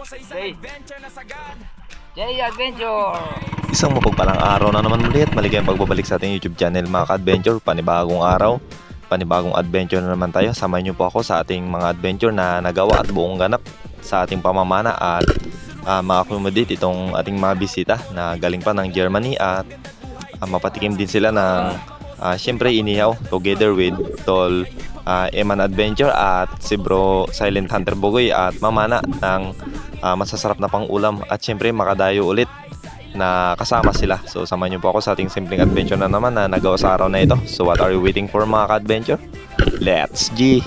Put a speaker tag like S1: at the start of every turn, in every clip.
S1: Jay Adventure!
S2: Isang mapagpalang araw na naman muli at maligayang pagbabalik sa ating YouTube channel mga ka-adventure. Panibagong araw, panibagong adventure na naman tayo. Samahan niyo po ako sa ating mga adventure na nagawa at buong ganap sa ating pamamana at ma-accommodate itong ating mga bisita na galing pa ng Germany at mapatikim din sila ng syempre inihaw together with Tol Eman Adventure at si Bro Silent Hunter Bugoy at mamana ng masasarap na pang-ulam at syempre makadayo ulit na kasama sila. So samahan niyo po ako sa ating simpleng adventure na naman na nagawa sa araw na ito. So what are you waiting for mga ka-adventure? Let's G!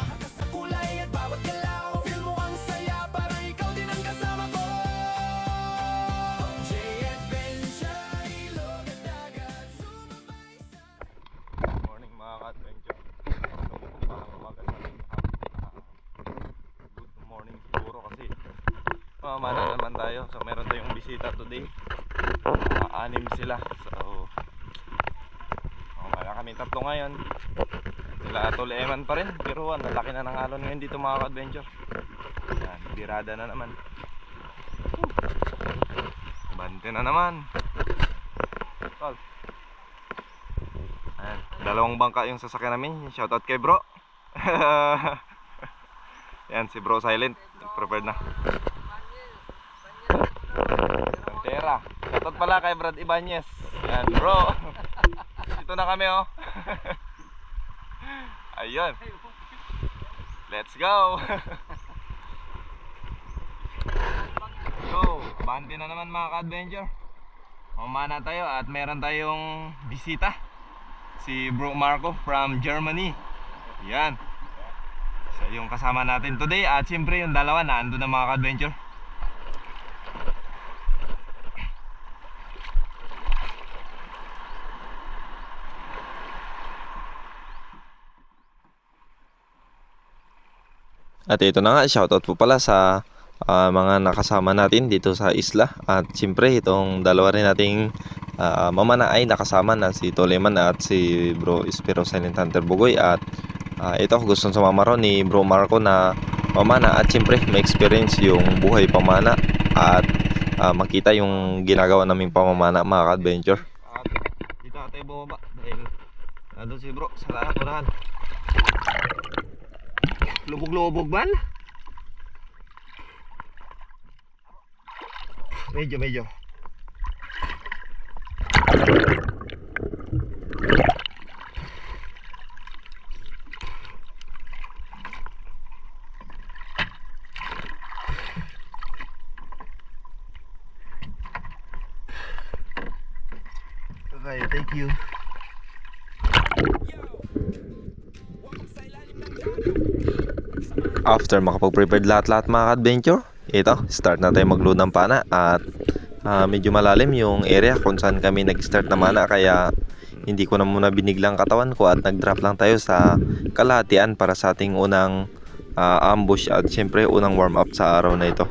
S2: Morning mga ka-adventure. Good morning siguro kasi mamana naman tayo. So meron tayong bisita today. Anim sila. So wala kami tatlo ngayon. Sila Tol Eman pa rin. Pero ang laki na ng alon ngayon dito mga ka-adventure. Yan, birada na naman. Bante na naman. Tol. Ayan, dalawang bangka yung sasakyan namin. Shoutout kay bro. Yan si Bro Silent. Prepared na. Pantera. Shoutout pala kay Brad Ibanez. Yan bro. Dito na kami oh. Ayun. Let's go. So, bante na naman mga ka-adventure. Mamana tayo at meron tayong bisita. Si Bro Marco from Germany. Yan. So, yung kasama natin today at siyempre yung dalawa na ando na mga ka-adventure. At ito na nga, shoutout po pala sa mga nakasama natin dito sa isla. At siyempre itong dalawa rin nating mamana ay nakasama na si Toleman at si Bro Espero Silent Hunter Bugoy. At ito gustong sumama ron ni Bro Marco na mamana. At siyempre may experience yung buhay pamana at makita yung ginagawa naming pamamana mga ka-adventure. At dito tayo bumaba dahil nandun si Bro sa unahan. Lubog-lubog ban? Medyo. Okay, thank you. After makapag-prepared lahat-lahat mga ka-adventure, ito, start na tayo mag-load ng pana at medyo malalim yung area kung saan kami nag-start na mana kaya hindi ko na muna biniglang katawan ko at nag-drop lang tayo sa kalahatian para sa ating unang ambush at syempre unang warm up sa araw na ito.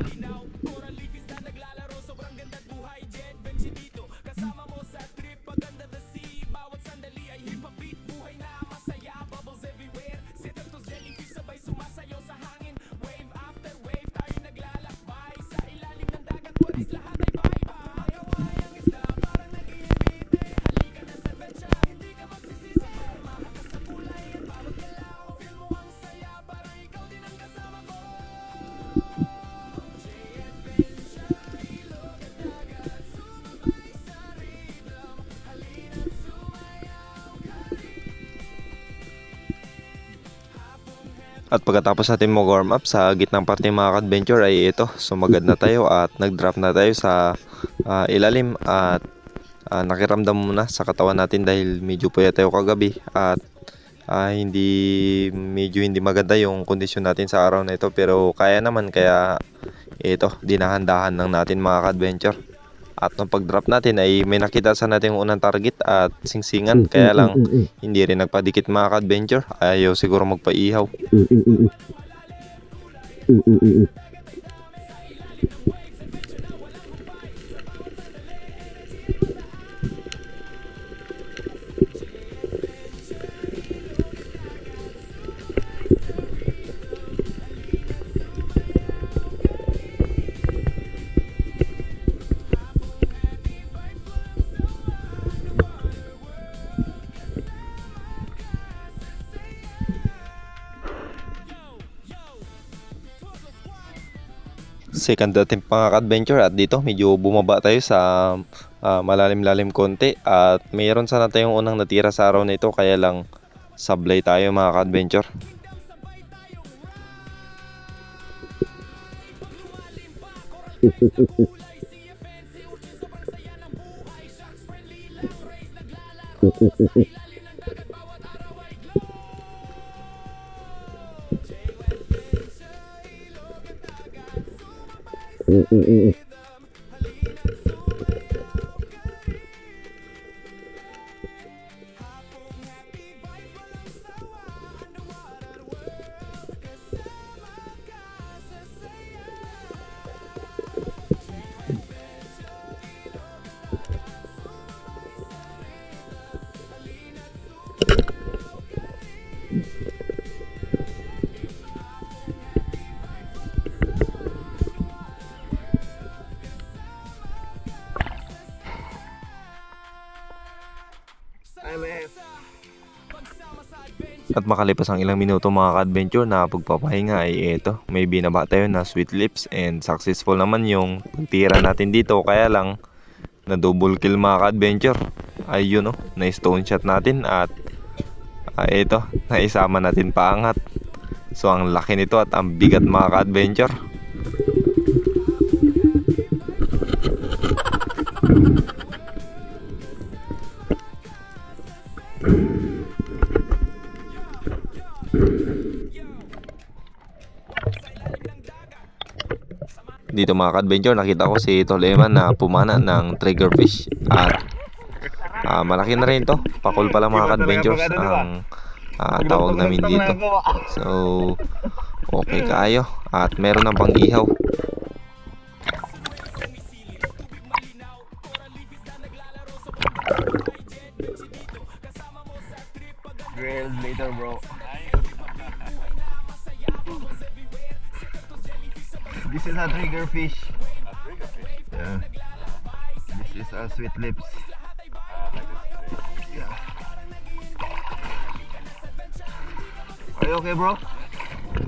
S2: At pagkatapos natin mag-warm up sa gitnang parte ng mga ka-adventure ay ito, sumagad na tayo at nag-drop na tayo sa ilalim at nakiramdam muna sa katawan natin dahil medyo puyat tayo kagabi at medyo hindi maganda yung kondisyon natin sa araw na ito pero kaya naman kaya ito, dinahan-dahan lang natin mga ka-adventure. At nung pag-drop natin ay may nakita sa natin yung unang target at singsingan. Kaya lang hindi rin nagpadikit mga ka-adventure. Ayaw siguro magpaihaw. Second attempt mga ka-adventure at dito medyo bumaba tayo sa malalim-lalim konti at mayroon sana tayong unang natira sa araw na ito kaya lang sablay tayo mga ka-adventure. At makalipas ang ilang minuto mga ka-adventure na pagpapahinga ay eto, may binaba tayo na sweet lips and successful naman yung pagtira natin dito kaya lang na double kill mga ka-adventure. Ayun na stone shot natin at eto, naisama natin paangat. So ang laki nito at ang bigat mga ka-adventure. Dito mga ka-adventure nakita ko si Toleman na pumana ng triggerfish at malaki na rin to, pakul pala mga ka-adventures ang tawag namin dito. So okay kayo at meron ng pang ihaw.
S3: Grilled later, bro. This is a trigger fish. Yeah. This is a sweet lips. Yeah. Are you okay, bro?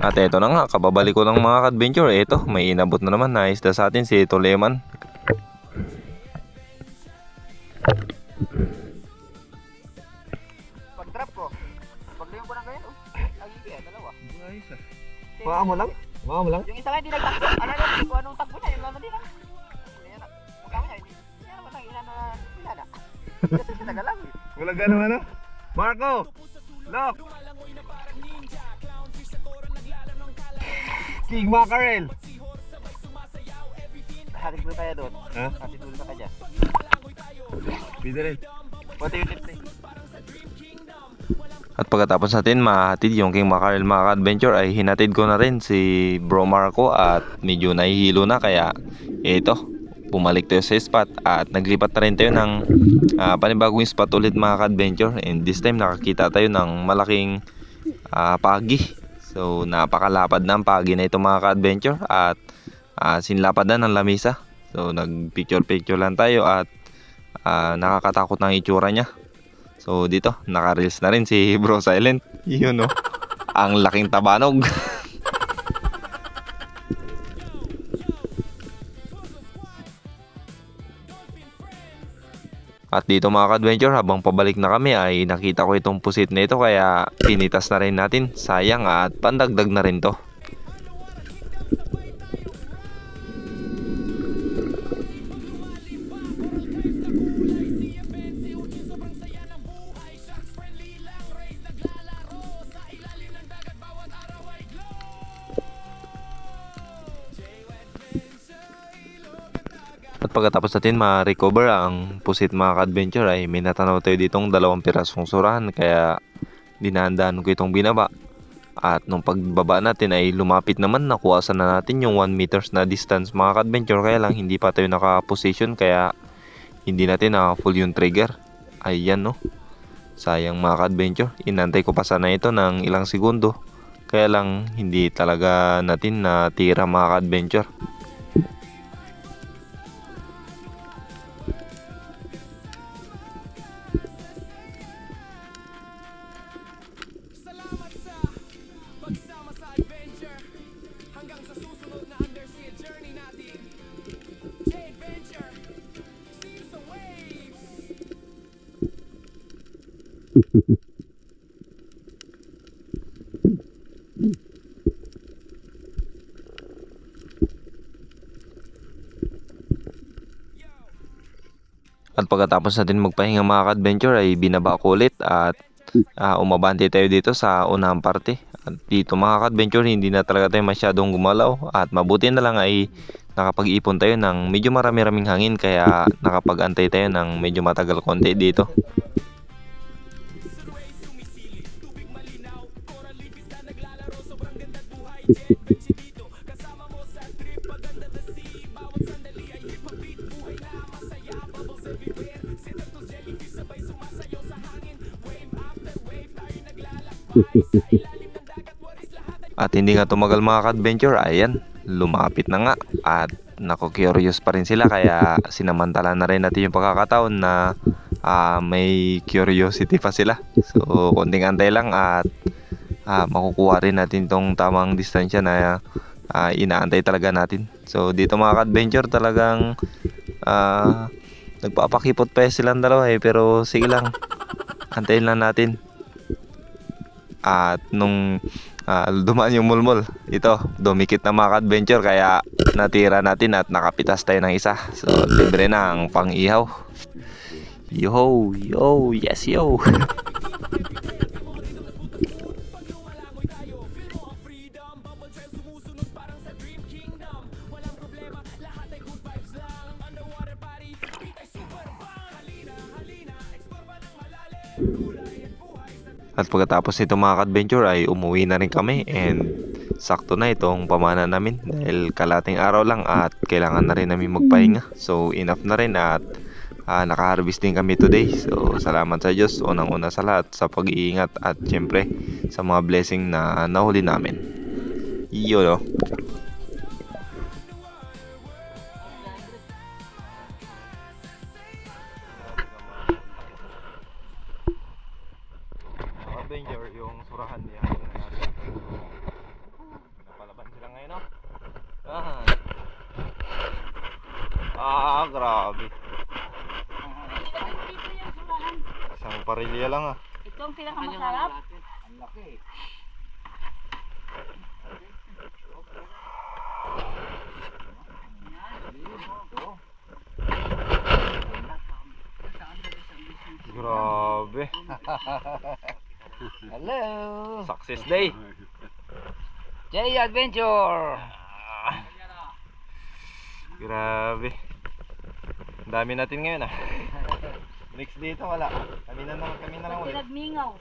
S2: At eto na nga, kababalik ko ng mga ka-adventure. Eto, may inabot na naman na isda sa atin si Toleman.
S1: Pag-drop ko. Pag-liyon ko ng ganyan, dalawa.
S3: Ayos ah. Baka mo lang? Baka mo lang?
S1: Yung isa nga hindi nagtakbo. Ano lang, kung anong takbo niya, yung naman din lang. Mukha niya, hindi naman lang inano na ilana. Kasi sinagalang eh.
S3: Wala ganun ano? Marco! Look! King Mackerel!
S1: Hatid mo kaya doon.
S3: Ha?
S1: Hatid mo ka dyan.
S3: Pwede rin.
S1: What yung tip
S2: At pagkatapos natin mahatid yung King Mackerel mga ka-adventure ay hinatid ko na rin si Bro Marco at medyo nahihilo na kaya ito, bumalik tayo sa spot at naglipat na rin tayo ng panibagong spot ulit mga ka-adventure and this time nakakita tayo ng malaking pagi. So napakalapad na ang pagi na ito mga ka-adventure at sinlapad na ng lamisa. So nag picture lang tayo at nakakatakot ng itsura niya. So dito, naka-reels na rin si Bro Silent. Yun ang laking tabanog. At dito mga ka-adventure, habang pabalik na kami ay nakita ko itong pusit na ito kaya pinitas na rin natin. Sayang at pandagdag na rin to. At pagkatapos natin ma-recover ang pusit mga ka-adventure ay may natanaw tayo ditong 2 pirasong surahan kaya dinahandaan ko itong binaba. At nung pagbaba natin ay lumapit naman, nakuhasan na natin yung 1 meters na distance mga ka-adventure kaya lang hindi pa tayo naka-position kaya hindi natin na full yung trigger. Ayan sayang mga ka-adventure, inantay ko pa sana ito ng ilang segundo kaya lang hindi talaga natin natira mga ka-adventure. At pagkatapos natin magpahinga mga ka-adventure ay binaba ko ulit at umabante tayo dito sa unang parte. At dito mga ka-adventure hindi na talaga tayo masyadong gumalaw at mabuti na lang ay nakapag-ipon tayo ng medyo marami-raming hangin kaya nakapag-antay tayo ng medyo matagal konti dito. At hindi nga tumagal mga ka-adventure, ayan, lumapit na nga at nako-curious pa rin sila kaya sinamantala na rin natin yung pagkakataon na may curiosity pa sila. So konting antay lang at makukuha rin natin tong tamang distansya na inaantay talaga natin. So dito mga ka-adventure talagang nagpapakipot pa silang dalawa pero sige lang, antayin lang natin. At nung dumaan yung mulmol, ito, dumikit na mga ka-adventure kaya natira natin at nakapitas tayo ng isa. So, libre na ang pang-ihaw. Yo, yo, yes, yo. At pagkatapos nito mga ka-adventure ay umuwi na rin kami and sakto na itong pamana namin dahil kalating araw lang at kailangan na rin namin magpahinga. So enough na rin at naka-harvest din kami today. So salamat sa Diyos unang-una sa lahat sa pag-iingat at syempre sa mga blessing na nahuli namin. Yun no. Adventure yung surahan niya. Napalaban sila ngayon, no? Grabe. Isang parilya lang
S1: Ito ang pinakamasarap.
S3: Ang laki.
S2: Grabe.
S3: Hello.
S2: Success day.
S3: Jay Adventure.
S2: Grabe. Ang dami natin ngayon Next dito wala. Kami na lang ulit.
S1: Pinagmingaw.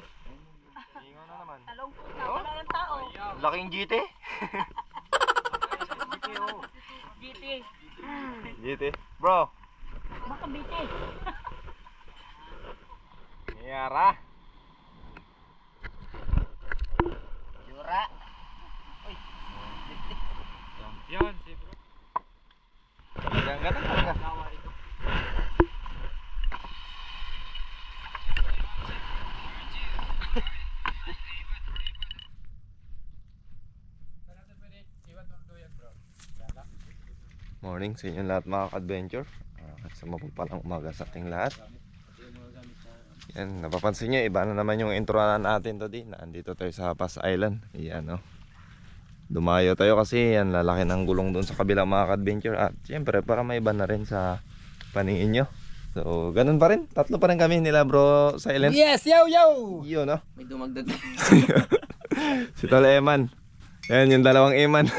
S2: Ingaw na naman.
S1: Talong puta. Wala ng tao.
S2: Laking GT.
S1: GT.
S2: GT. Bro.
S1: Baka biti.
S2: Ngayara.
S3: Jura.
S2: Champion si bro. Ganda talaga. Morning sa inyo lahat mga ka-adventure. Sa mapagpalang umaga sa ating lahat. Yan, napapansin nyo, iba na naman yung intro natin today. Nandito tayo sa Pass Island. Yan Dumayo tayo kasi yan, lalaki ng gulong doon sa kabilang mga ka-adventure. At syempre para may iba na rin sa paningin nyo. So ganun pa rin, tatlo pa rin kami nila bro Silent.
S3: Yes, yo yo.
S2: Yun
S3: May dumagdag.
S2: Si Tol Eman. Yan yung dalawang Eman.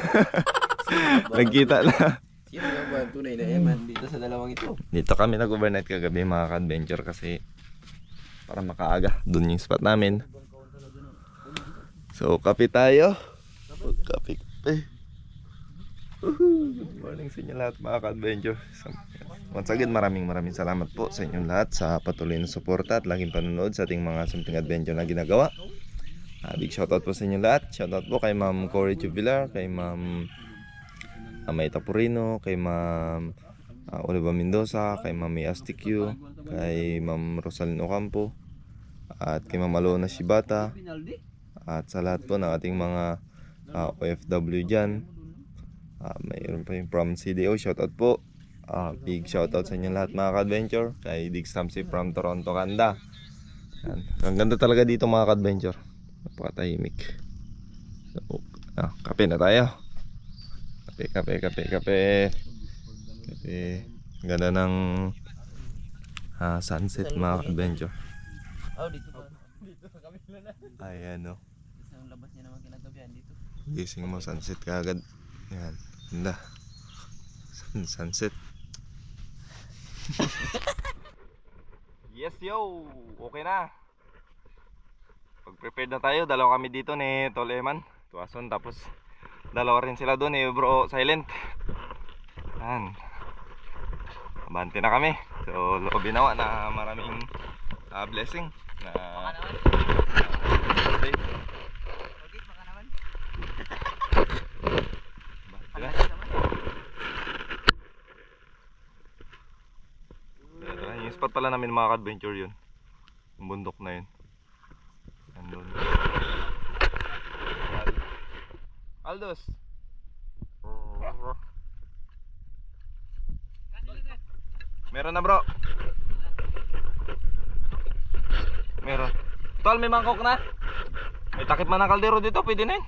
S2: Nagkita na.
S3: Sino ba tunay na Eman dito sa dalawang ito?
S2: Dito kami nag-overnight kagabi mga ka-adventure kasi para makaaga. Doon yung spot namin. So kape tayo. Kape. Good morning sa inyo lahat mga ka-adventure. Once again maraming salamat po sa inyong lahat sa patuloy na suporta at laging panonood sa ating mga simpleng adventure na ginagawa. Big shoutout po sa inyo lahat. Shoutout po kay Ma'am Cory Jubilar, kay Ma'am Amaita Purino, kay Ma'am Oliva Mendoza, kay Ma'am Astikyu, kay Ma'am Rosalyn Ocampo, at kay Ma'am Alona Shibata, at sa lahat po ng ating mga OFW dyan. Mayroon pa yung from CDO, shoutout po. Big shoutout sa inyo lahat mga ka-adventure. Kay Dig Stamsi from Toronto, Canada. Ang ganda talaga dito mga ka-adventure. Napakatahimik. So, kape na tayo. Kape. Ganda ng sunset mga adventure.
S1: Oh, dito pa. Dito sa kabila na.
S2: Ayan o.
S1: Sa labas niya naman kinagabihan dito.
S2: Gising mo, sunset kagad. Yan. Ganda. Sunset. Yes yo! Okay na. Pag-prepared na tayo. Dalawa kami dito ni Tol Eman, Tuason. Tapos dalawa rin sila doon Bro Silent. Yan. Abante na kami. So loob binawa na maraming blessing na birthday.
S1: Okay, baka naman.
S2: Diba? Yung spot pala namin mga adventure yun. Yung bundok na yun. Andun. Aldos. Meron na bro. Meron. Tol, may mangkok na. May takip man ng kaldero dito, pwede na yun.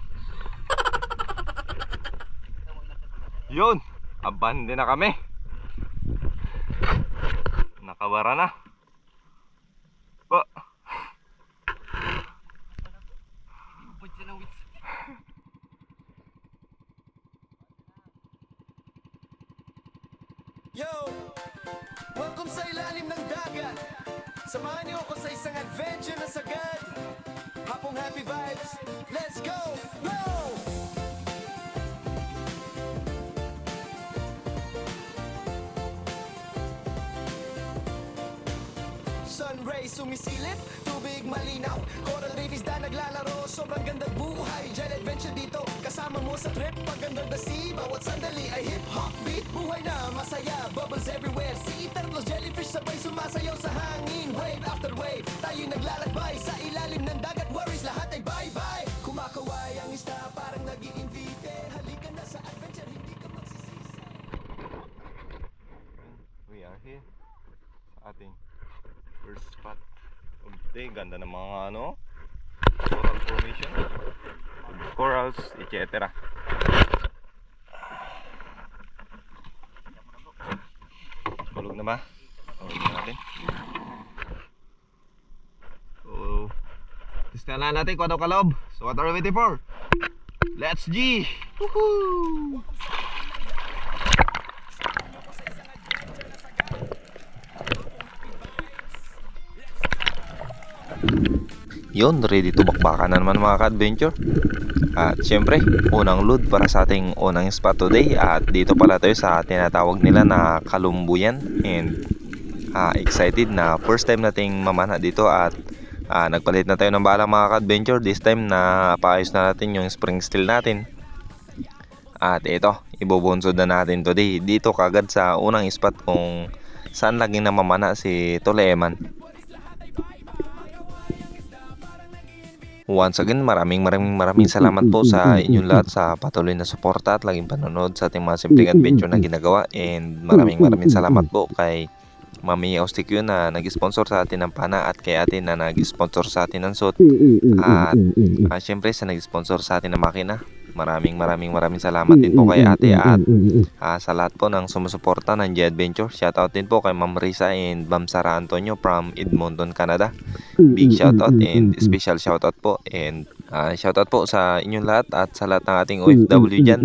S2: Yun. Abande na kami. Nakabara na. Pa.
S4: Yo! Welcome sa ilalim ng dagat. Samahan niyo ako sa isang adventure na sagad. Hapong happy vibes. Let's go! Go! Sun rays sumisilip, tubig malinaw. Coral reef isda naglalaro, sobrang gandang buhay. Jet adventure dito, kasama mo sa trip. Pagandang the sea, bawat sandali ay hip-hop beat. Buhay na masaya, bubbles everywhere. Sea turtles, jellyfish sabay sumasayaw sa hangin. Wave after wave, tayo naglalakbay. Sa ilalim ng dagat, worries lahat ay bye-bye. Kumakaway ang isda, parang nag-iinvite. Halika na sa adventure, hindi ka magsisisi.
S2: We are here sa ating first spot of the day. Ganda ng mga coral formation, corals, etc. Tulog na ba? Tulog na natin. So testan na natin kung ano kaloob. So what are we waiting for? Let's G! Woohoo! Yun, ready to bakbakan na naman mga ka-adventure. At syempre, unang load para sa ating unang spot today. At dito pala tayo sa tinatawag nila na Kalumbuyan. And excited na first time nating mamana dito. At nagpalit na tayo ng balang mga ka-adventure. This time na paayos na natin yung spring steel natin. At ito, ibubonsod na natin today dito kagad sa unang spot kung saan laging namamana si Tol Eman. Once again, maraming salamat po sa inyong lahat sa patuloy na suporta at laging panonood sa ating mga simpleng adventure na ginagawa. And maraming salamat po kay Mami Austikyo na nag-sponsor sa atin ng pana at kay ate na nag-sponsor sa atin ng suit. At syempre sa nag-sponsor sa atin ng makina. Maraming salamat din po kay ate at sa lahat po ng sumusuporta ng J-Adventure. Shoutout din po kay Ma'am Risa and Ma'am Sara Antonio from Edmonton, Canada. Big shoutout and special shoutout po. And shoutout po sa inyong lahat at sa lahat ng ating OFW dyan.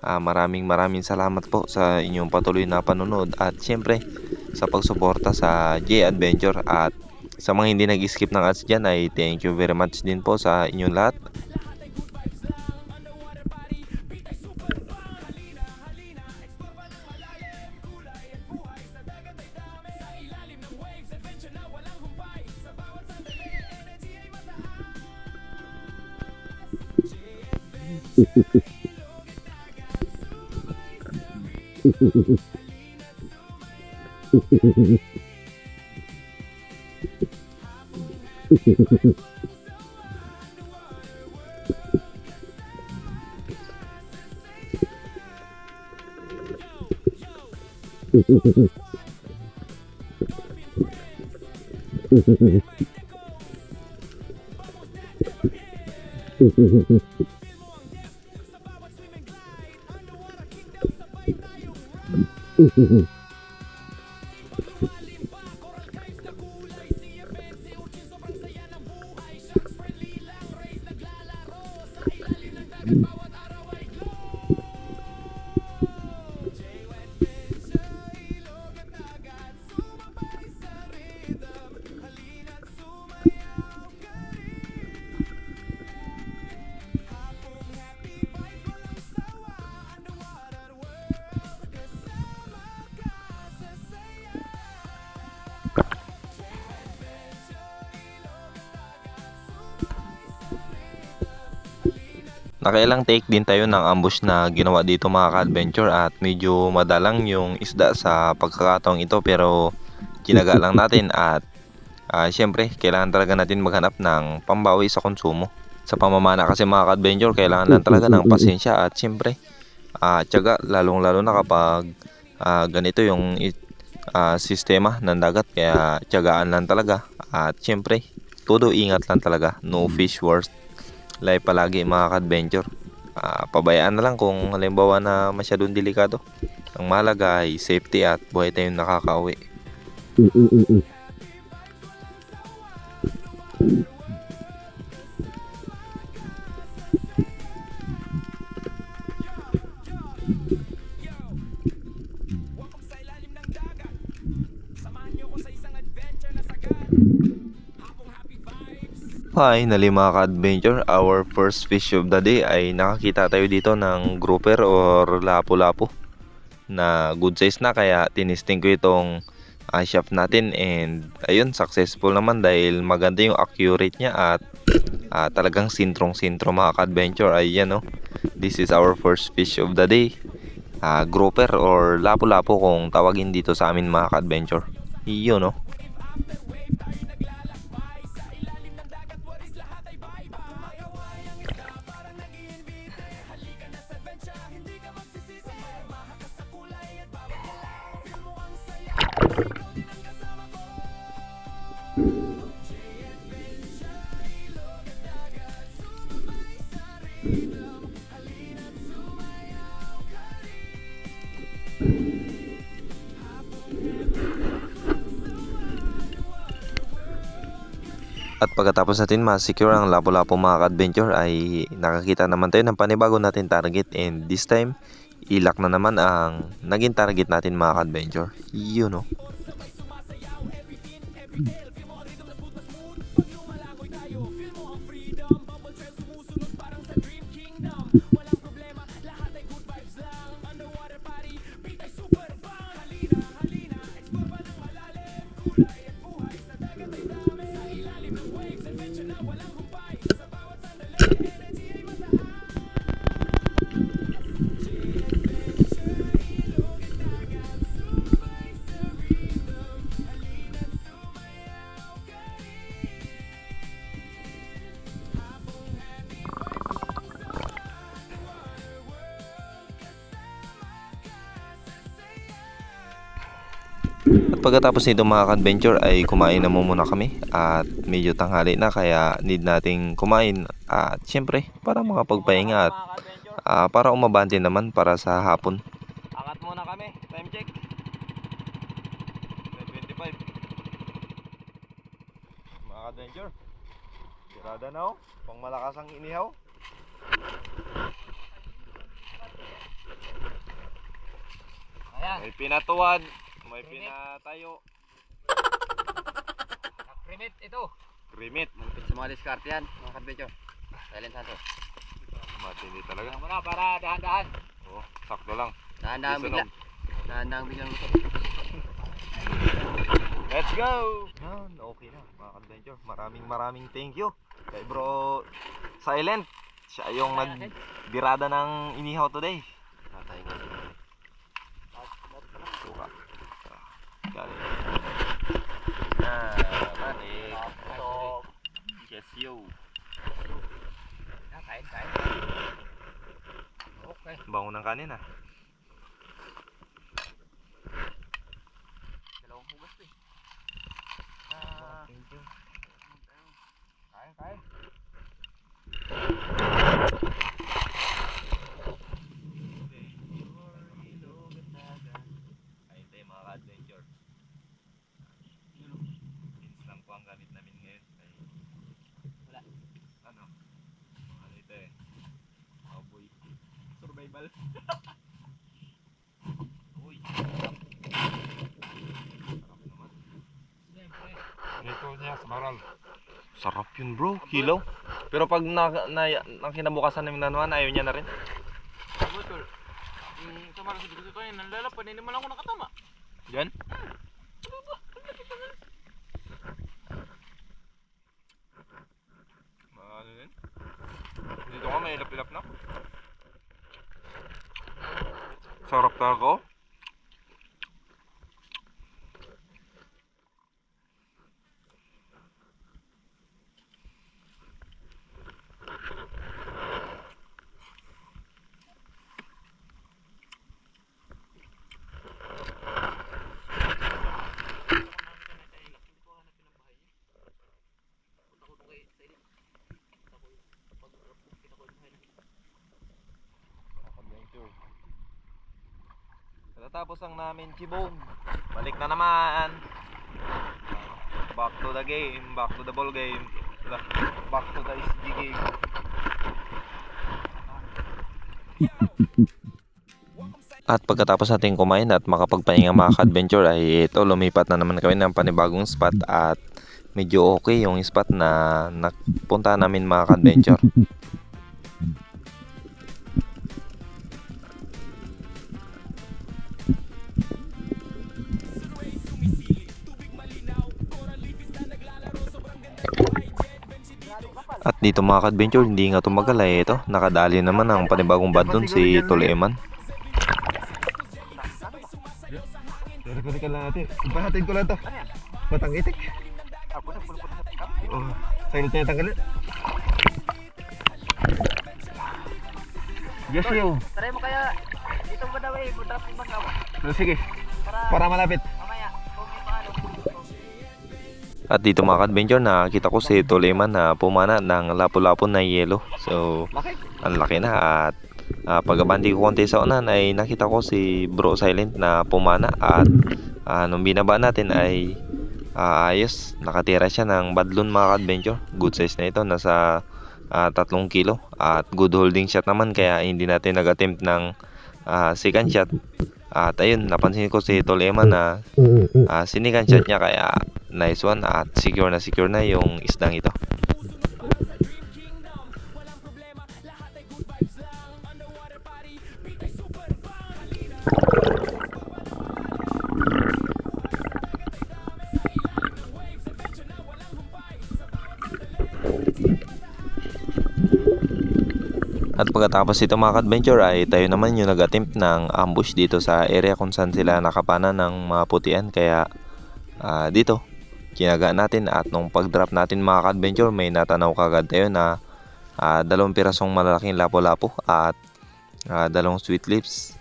S2: Maraming salamat po sa inyong patuloy na panonood at syempre sa pagsuporta sa J-Adventure. At sa mga hindi nag-skip ng ads dyan ay thank you very much din po sa inyong lahat. Nakailang take din tayo ng ambush na ginawa dito mga ka-adventure at medyo madalang yung isda sa pagkakataong ito pero kinaga lang natin at syempre kailangan talaga natin maghanap ng pambawi sa konsumo. Sa pamamana kasi mga ka-adventure kailangan lang talaga ng pasensya at syempre tiyaga lalong lalo na kapag ganito yung sistema ng dagat kaya tiyagaan lang talaga at syempre todo ingat lang talaga, no fish worst life palagi mga ka-adventure. Pabayaan na lang kung halimbawa na masyadong delikado. Ang mahalaga ay safety at buhay tayong nakakauwi. Finally mga ka-adventure, our first fish of the day ay nakakita tayo dito ng grouper or lapu-lapu na good size na kaya tinisting ko itong shaft natin and ayun successful naman dahil maganda yung accurate niya at talagang sintrong-sintro mga ka-adventure. Ayan, this is our first fish of the day, grouper or lapu-lapu kung tawagin dito sa amin mga ka-adventure. Yun At pagkatapos natin ma-secure ang lapu-lapu mga ka-adventure ay nakakita naman tayo ng panibago natin target and this time ilak na naman ang naging target natin mga ka-adventure. Yun At pagkatapos nito mga ka-adventure ay kumain na muna kami at medyo tanghali na kaya need nating kumain at syempre para makapagpahinga at para umabante naman para sa hapon.
S3: Angat muna kami. Time check. 9:25. Mga ka-adventure. Tirada na pang malakas ang inihaw.
S1: Ayan.
S3: May pinatuan. May pinatayo.
S1: Nakrimit ito.
S3: Krimit.
S1: Malapit sa mga diskarte yan, mga ka-adventure. Silent Santo.
S3: Matindi talaga.
S1: Ayan mo na para dahan-dahan.
S3: Oh, sakto lang.
S1: Dahan-dahan
S3: Susunog.
S1: bigla. Dahan-dahan bigla gusto.
S3: Let's go! Yan, okay na mga ka-adventure. Maraming thank you kay bro Silent. Siya yung nagdirada ng inihaw today. Tatay nga siya. Suka. Galing. Manik. Yes, yo.
S1: Kain. Okay.
S3: Bango ng kanin
S1: Dalawang hugas to eh.
S3: Thank you.
S1: Kain.
S3: Ayun tayo mga ka-adventure. Pins lang po ang gamit namin ngayon.
S1: Wala.
S3: Ano ito cowboy. Survival. Uy. Sarap naman.
S5: Dito niya sa baral.
S3: Sarap yun bro, kilaw. Pero pag kinabukasan namin nanuhan, ayaw niya na rin.
S5: Butol. Sa maral sa dito tayo, nanlalapan, hindi man ako nakatama.
S3: Diyan? Mga ano yun? Dito nga may ilap-ilap na. Sarap talaga oh. Natapos ang namin chibong. Balik na naman. Back to the game, back to the ball game. Back to the SG game.
S2: At pagkatapos natin kumain at makapagpahinga mga ka-adventure ay ito, lumipat na naman kami ng panibagong spot at medyo okay yung spot na napunta namin mga ka-adventure. At dito mga ka-adventure, hindi nga tumagal ay ito, nakadali naman ang panibagong bad doon si Toleman.
S3: Record lang natin. Ipahatid ko lang to. Batang itik.
S1: Ako na, puno-puno sa tikap.
S3: Oh, silent na tanggalin. Yes, yo.
S1: Try mo kaya, dito ba daw eh, budak yung bangkaw.
S3: So, sige,
S1: Para,
S3: para malapit.
S1: mamaya, kung may paano.
S2: At dito mga ka-adventure, nakita ko si Toleman na pumana ng lapu-lapu na yelo. So, ang laki na at pagabandi ko konti sa unan ay nakita ko si Bro Silent na pumana at nung binaba natin ay ayos, nakatira siya ng badlon mga ka-adventure. Good size na ito, nasa 3 kilo at good holding shot naman kaya hindi natin nag-attempt ng second shot. At ayun, napansin ko si Toleman na sinikan shot niya kaya nice one at secure na yung isdang ito. At pagkatapos ito mga ka-adventure ay tayo naman yung nag-attempt ng ambush dito sa area kung saan sila nakapana ng mga putian. Kaya dito, kinaga natin at nung pag-drop natin mga ka-adventure may natanaw kagad tayo na 2 pirasong malalaking lapu-lapu at 2 sweet lips.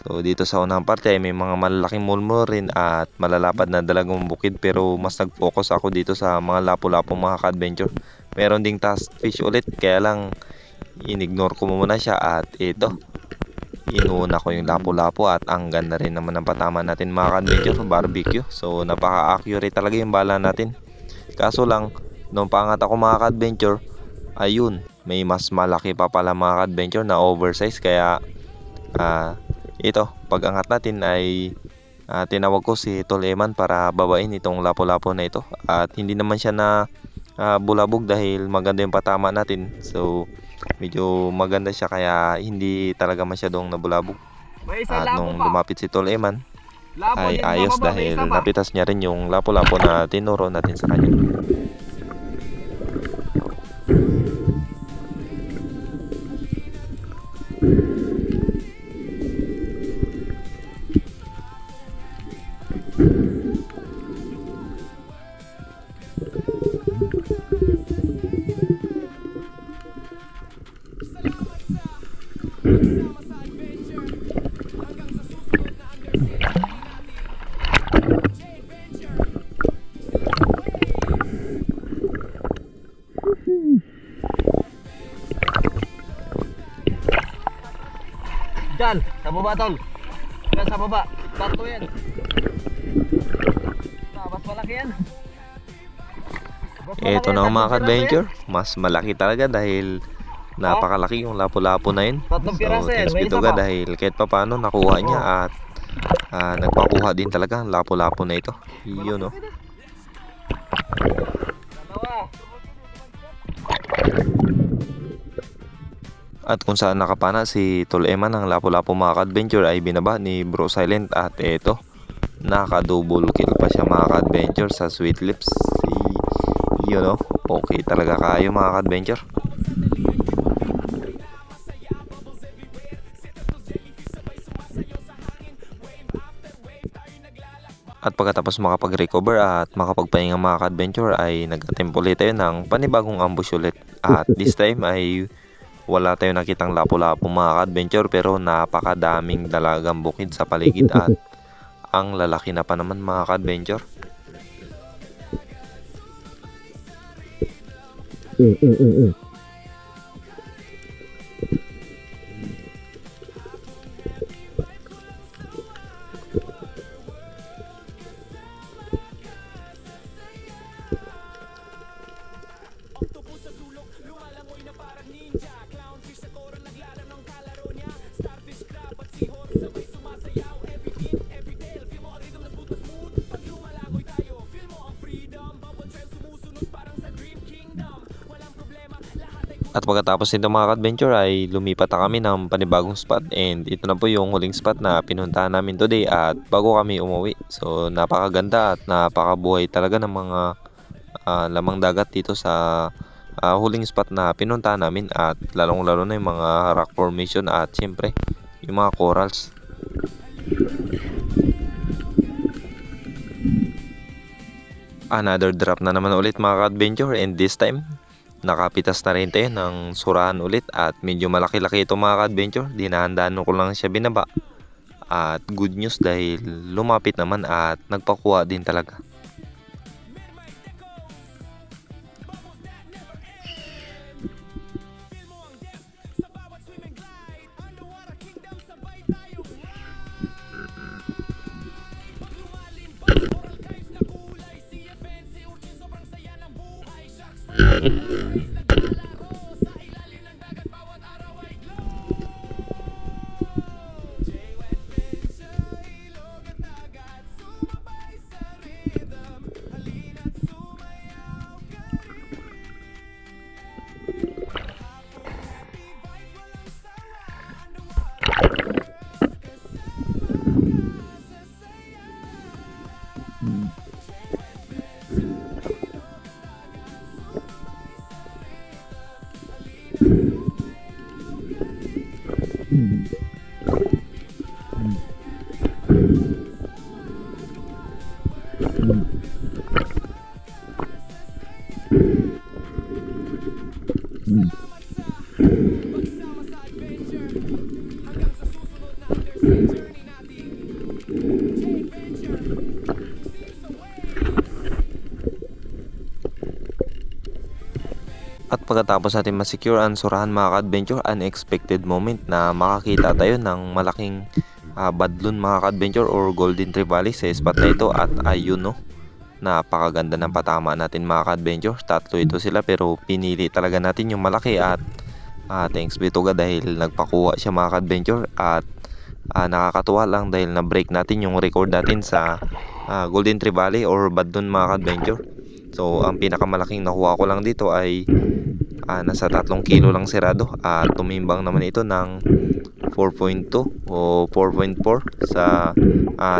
S2: So dito sa unang parte ay may mga malalaking mulmul rin at malalapad na dalagang bukid pero mas nag-focus ako dito sa mga lapu-lapu mga ka-adventure. Meron ding task fish ulit kaya lang in-ignore ko muna siya at ito, inuna ko yung lapu-lapu at ang ganda rin naman ng patama natin mga ka-adventure, barbecue. So napaka-accurate talaga yung bala natin. Kaso lang, nung pangat ako mga ka-adventure, ayun, may mas malaki pa pala mga ka-adventure na oversize kaya ito, pag angat natin ay tinawag ko si Toleman para babain itong lapu-lapu na ito at hindi naman siya na bulabog dahil maganda yung patama natin. So medyo maganda siya kaya hindi talaga masyadong nabulabog. At nung lumapit si Toleman ay ayos dahil napitas niya rin yung lapu-lapu na tinuro natin sa kanya.
S3: Diyan, sa baba tol. Diyan sa baba. Tatlo yan. Mas malaki yan.
S2: Ito na mga ka-adventure, mas malaki talaga dahil napakalaki yung lapu-lapu na yun. So thanks be to God dahil kahit pa paano nakuha niya at nagpakuha din talaga ang lapu-lapu na ito. Yun no. At kung saan nakapana si Toleman ng lapu-lapu mga ka-adventure ay binaba ni Bro Silent at eto, naka-double kill pa siya mga ka-adventure sa sweet lips. Yun no, okay talaga kayo mga ka-adventure. At pagkatapos makapag-recover at makapagpahinga mga ka-adventure ay nag-attempt ulit tayo ng panibagong ambush ulit. At this time ay wala tayo nakitang lapu-lapu mga ka-adventure, pero napakadaming dalagang bukid sa paligid at ang lalaki na pa naman mga ka-adventure. At pagkatapos nito mga ka-adventure ay lumipat na kami ng panibagong spot, and ito na po yung huling spot na pinuntahan namin today at bago kami umuwi. So napakaganda at napakabuhay talaga ng mga lamang dagat dito sa huling spot na pinuntahan namin, at lalong lalo na yung mga rock formation at siyempre yung mga corals. Another drop na naman ulit mga ka-adventure, and this time nakapitas na rin tayo ng surahan ulit, at medyo malaki-laki ito mga ka-adventure. Dinahandaan ko lang siya binaba, at good news dahil lumapit naman at nagpakuha din talaga. At pagkatapos natin ma-secure ang surahan mga ka-adventure, unexpected moment na makakita tayo ng malaking badlon mga ka-adventure or golden trevally sa spot na ito. At ayun no, napakaganda ng patama natin mga ka-adventure. Tatlo ito sila pero pinili talaga natin yung malaki, at thanks be to God dahil nagpakuha siya mga ka-adventure. At nakakatuwa lang dahil na-break natin yung record natin sa golden trevally or badlon mga ka-adventure. So ang pinakamalaking nakuha ko lang dito ay nasa 3 kilo lang sirado, at tumimbang naman ito ng 4.2 o 4.4 sa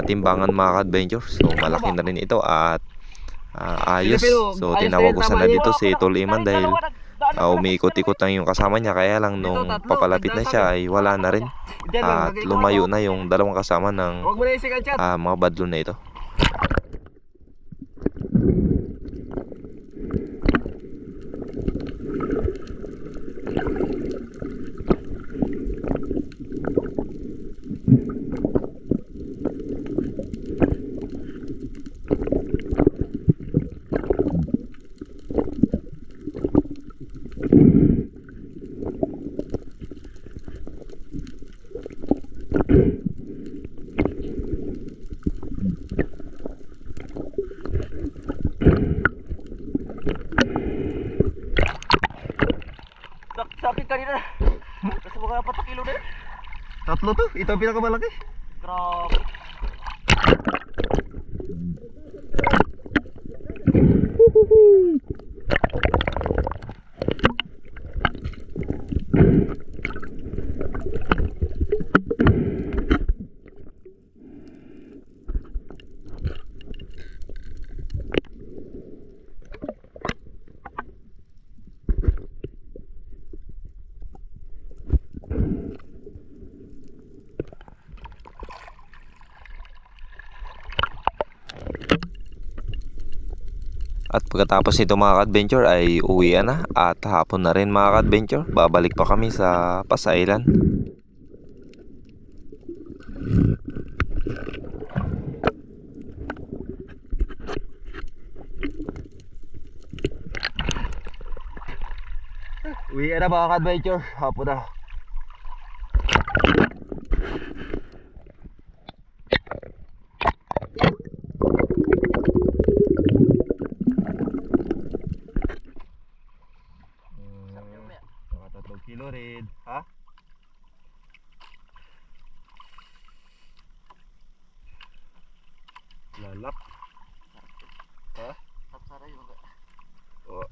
S2: timbangan mga ka-adventure. So malaki na rin ito at ayos. So tinawag ko sana dito si Tol Iman dahil umiikot-ikot lang yung kasama niya, kaya lang nung papalapit na siya ay wala na rin, at lumayo na yung dalawang kasama ng mga badlon na ito.
S1: Sabi kanina, kasi mga 4 kilo na yun.
S3: 3 to, ito ang pinakamalaki.
S1: Grabe.
S2: At pagkatapos nito mga ka-adventure ay uwian na at hapon na rin mga ka-adventure. Babalik pa kami sa Pasailan.
S3: Uwian na mga ka-adventure. Hapon na. Mga 3 kilo rin. Ha? Lalap. Ha?
S1: Tapsaray mo.
S3: Oo.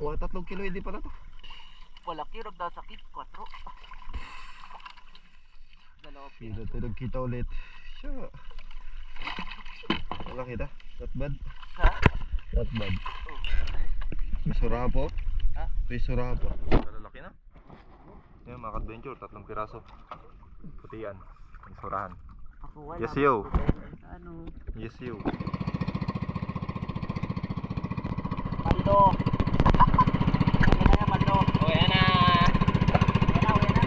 S3: Mga 3 kilo hindi pala to.
S1: Wala kirog daw sakit. 4. Dalawa
S3: Kita tulog kita ulit. Siya. Wala kita. Not bad.
S1: Ha?
S3: Not bad. May surapo.
S1: Ha?
S3: May surapo. Malalaki na. Yan mga ka-adventure. 3 piraso. Putian. May surahan.
S1: Ako wala.
S3: Yes, yo.
S1: Ano?
S3: Yes you.
S1: Mando. Uwi na yan, Mando.
S5: Uwi na.
S1: Uwi na, uwi na.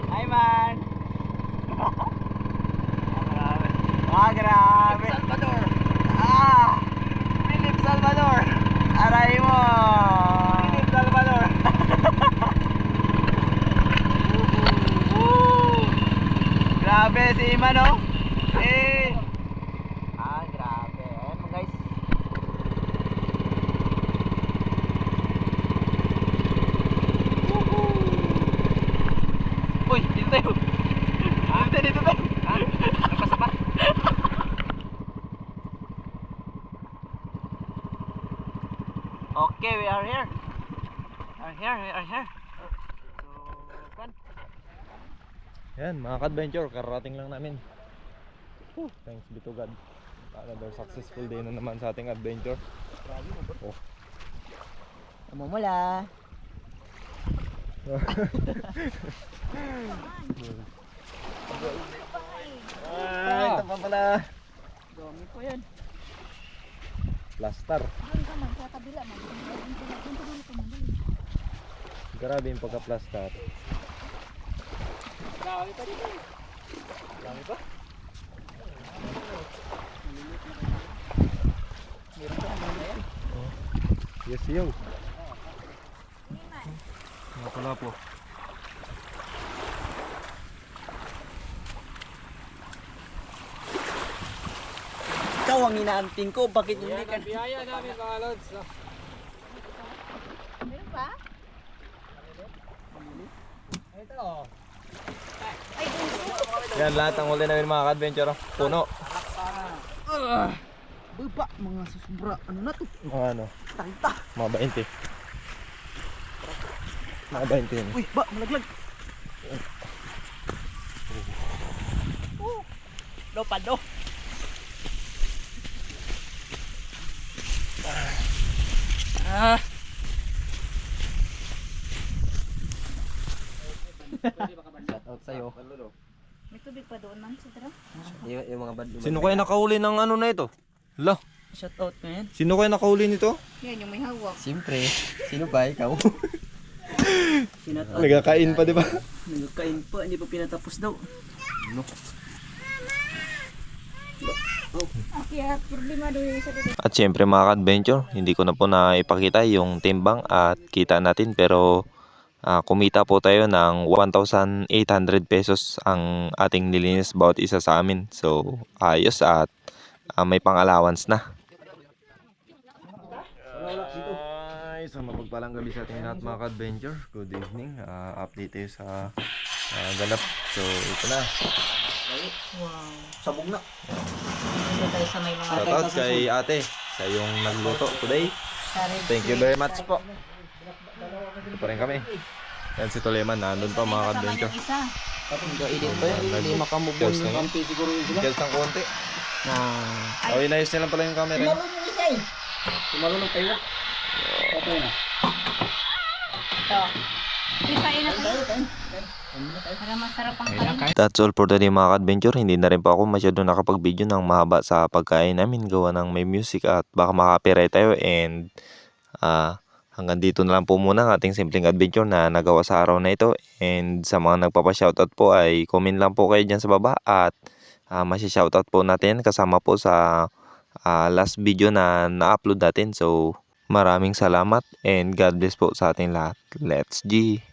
S1: Hi, man. Grabe.
S5: Salvador.
S1: Philip Salvador. Aray mo. Philip Salvador. Grabe si Iman, no? Grabe. Ayan mo, guys. Uy, dito tayo. Dito tayo. Nagpasa pa. Okay, we are here. We are here. So, kan?
S2: Yan mga ka-adventure, kararating lang namin. Thanks be to God. Another successful day na naman sa ating adventure. Oh.
S1: Mamumula.
S3: Ay, ito pa pala.
S1: Dami po yan.
S2: Plaster. Grabe yung pagka-plaster.
S5: Dami pa dito.
S1: Dami pa?
S2: Yes yo.
S3: Mga pala po.
S1: Ikaw ang inaanting ko, bakit hindi ka?
S5: Biyaya namin mga lods.
S2: Yan lahat ang huli namin mga ka-adventure. Puno.
S1: Baba, mga susubra. Ano na to?
S2: Mga ano,
S1: Tanta.
S2: mga 20. Mga 20 yun.
S1: Uy, ba, malaglag. Lopado.
S3: Out sa'yo.
S6: May tubig pa doon, ma'am. Sidra.
S3: Yung mga bad.
S2: Sino kaya nakahuli ng ano na ito? Lo,
S1: Shout out na yan.
S2: sino kaya nakahuli nito?
S6: Yan, yung may hawak.
S3: Siyempre. Sino ba? Ikaw?
S1: Shout out.
S2: Nagkakain pa, di ba?
S1: Nagkain pa, hindi pa pinatapos daw.
S6: Kaya problema doon yung isa dito.
S2: At syempre mga ka-adventure, hindi ko na po naipakita yung timbang at kita natin pero kumita po tayo ng 1,800 pesos ang ating nilinis bawat isa sa amin. So ayos at may pang-allowance na. Ay, sa mapagpalang gabi sa ating lahat mga ka-adventure. Good evening. Update tayo sa ganap. So ito na.
S1: Wow. Sabog na.
S6: Dito tayo sa may mga
S2: Shoutout kay ate sa yung nagluto today. Thank you very much po. Ito pa rin kami. Yan si Toleman, nandun pa mga ka-adventure.
S6: isa.
S1: Gaidin pa yan, hindi makamubon
S2: Kills
S1: yung
S2: na yun.
S1: kampi siguro yun sila.
S2: Kills ng konti.
S1: Na,
S2: Oh, inayos niya lang pala yung camera.
S6: Marunong yung isa eh.
S1: tumalunong tayo. Okay na.
S6: Ito. Kain na tayo. Para masarap ang kain.
S2: That's all for today mga ka-adventure. Hindi na rin po ako masyado nakapag-video ng mahaba sa pagkain namin gawa ng may music at baka makapiright tayo and hanggang dito na lang po muna ang ating simpleng adventure na nagawa sa araw na ito. And sa mga nagpapa-shoutout po ay comment lang po kayo dyan sa baba at masi-shoutout po natin kasama po sa last video na na-upload natin. So maraming salamat and God bless po sa ating lahat. Let's G!